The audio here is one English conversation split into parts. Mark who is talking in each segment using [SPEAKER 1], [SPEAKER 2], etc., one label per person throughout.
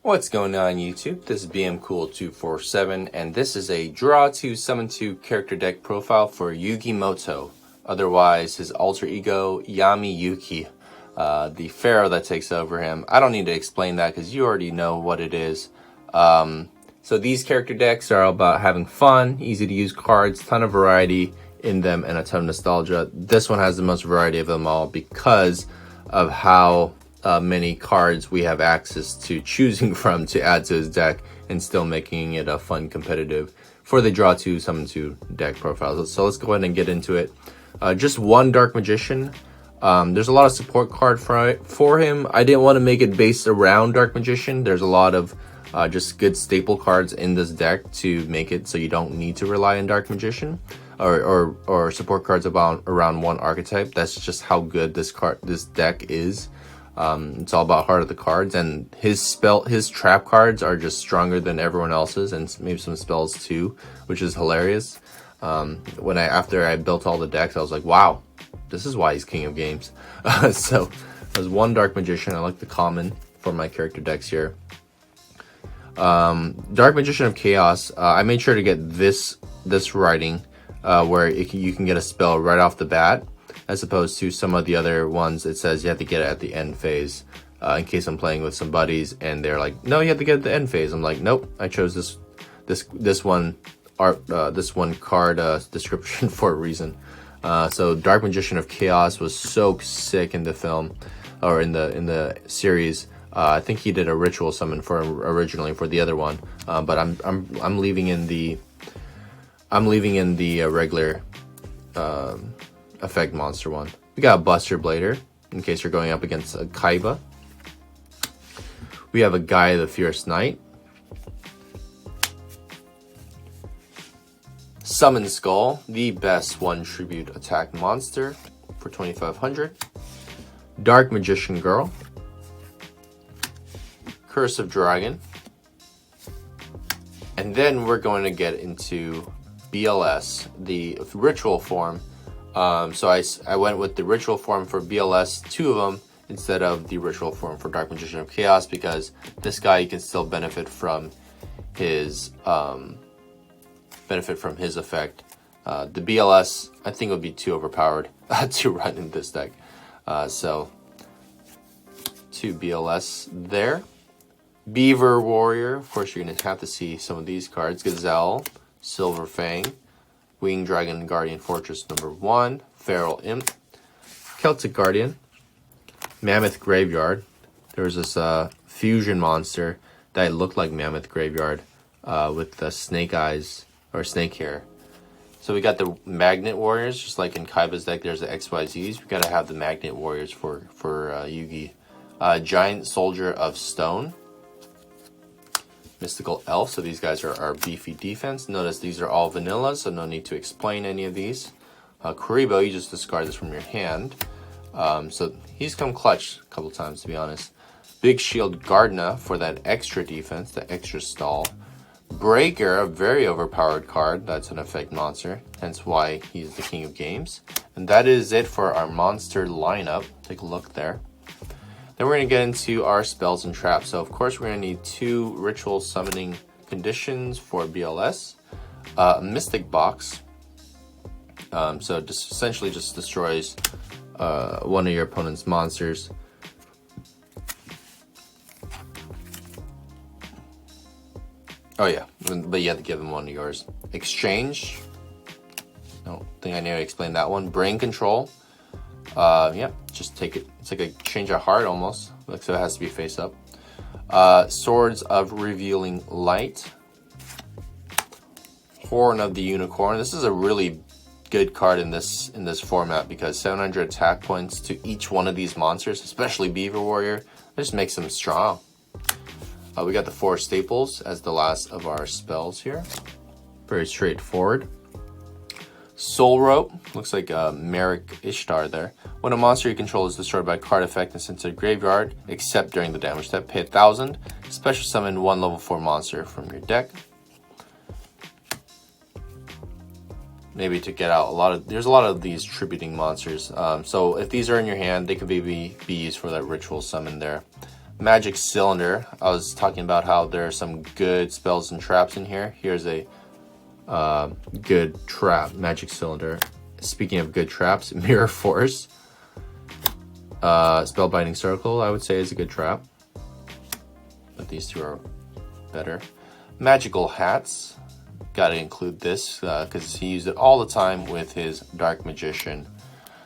[SPEAKER 1] What's going on YouTube? This is BMCool247 and this is a Draw 2 Summon 2 character deck profile for Yugi Moto, otherwise his alter ego Yami Yuki, the pharaoh that takes over him. I don't need to explain that because you already know what it is. So these character decks are all about having fun, easy to use cards, ton of variety in them, and a ton of nostalgia. This one has the most variety of them all because of how many cards we have access to choosing from to add to his deck and still making it a fun competitive for the Draw 2 Summon 2 deck profile. So let's go ahead and get into it. Just one Dark Magician. There's a lot of support card for him. I didn't want to make it based around Dark Magician. There's a lot of just good staple cards in this deck to make it so you don't need to rely on Dark Magician or support cards around one archetype. That's just how good this deck is. It's all about heart of the cards, and his trap cards are just stronger than everyone else's, and maybe some spells too, which is hilarious. After I built all the decks, I was like, wow, this is why he's king of games. So there's one Dark Magician. I like the common for my character decks here. Dark Magician of Chaos. I made sure to get this writing where you can get a spell right off the bat, as opposed to some of the other ones. It says you have to get it at the end phase. In case I'm playing with some buddies and they're like, no, you have to get it at the end phase. I'm like, nope, I chose this one card description for a reason. So Dark Magician of Chaos was so sick in the film, or in the series. I think he did a ritual summon for him originally for the other one, but I'm leaving in the regular effect monster one. We got a Buster Blader in case you're going up against a Kaiba. We have a Guy the Fierce Knight. Summon Skull, the best one tribute attack monster for 2500. Dark Magician Girl. Curse of Dragon. And then we're going to get into BLS, the ritual form. So I went with the ritual form for BLS, 2 of them, instead of the ritual form for Dark Magician of Chaos, because this guy, you can still benefit from his effect. The BLS, I think, would be too overpowered to run in this deck. So 2 BLS there. Beaver Warrior, of course you're going to have to see some of these cards. Gazelle, Silver Fang, Winged Dragon Guardian Fortress #1, Feral Imp, Celtic Guardian, Mammoth Graveyard. There was this fusion monster that looked like Mammoth Graveyard with the snake eyes or snake hair. So we got the Magnet Warriors, just like in Kaiba's deck. There's the XYZs. We got to have the Magnet Warriors for Yugi. Giant Soldier of Stone. Mystical Elf, so these guys are beefy defense. Notice these are all vanilla, so no need to explain any of these. Kuribo, you just discard this from your hand. So he's come clutch a couple times, to be honest. Big Shield Gardna for that extra defense, the extra stall. Breaker, a very overpowered card. That's an effect monster, hence why he's the king of games. And that is it for our monster lineup. Take a look there. Then we're going to get into our spells and traps. So of course we're going to need 2 ritual summoning conditions for BLS. A Mystic Box. So essentially just destroys one of your opponent's monsters. Oh yeah, but you have to give them one of yours. Exchange. I don't think I need to explain that one. Brain Control. Yeah, just take it. It's like a change of heart almost. Like, so it has to be face up. Swords of Revealing Light. Horn of the Unicorn. This is a really good card in this format because 700 attack points to each one of these monsters, especially Beaver Warrior. That just makes them strong. We got the 4 staples as the last of our spells here. Very straightforward. Soul Rope, looks like Merrick Ishtar there. When a monster you control is destroyed by a card effect and sent to the graveyard, except during the damage step, pay 1,000. Special summon 1 level 4 monster from your deck. Maybe to get out there's a lot of these tributing monsters. So if these are in your hand, they could be used for that ritual summon there. Magic Cylinder. I was talking about how there are some good spells and traps in here. Here's a good trap, Magic Cylinder. Speaking of good traps, Mirror Force. Spellbinding Circle, I would say, is a good trap. But these two are better. Magical Hats. Gotta include this because he used it all the time with his Dark Magician.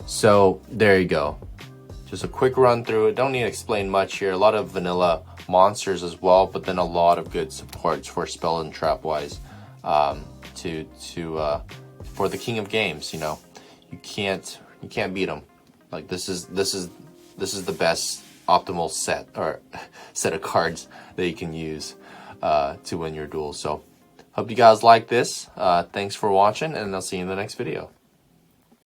[SPEAKER 1] So there you go. Just a quick run through it. Don't need to explain much here. A lot of vanilla monsters as well, but then a lot of good supports for spell and trap wise. For the king of games, you know, you can't beat him. Like this is the best optimal set of cards that you can use to win your duel. So hope you guys like this. Thanks for watching, and I'll see you in the next video.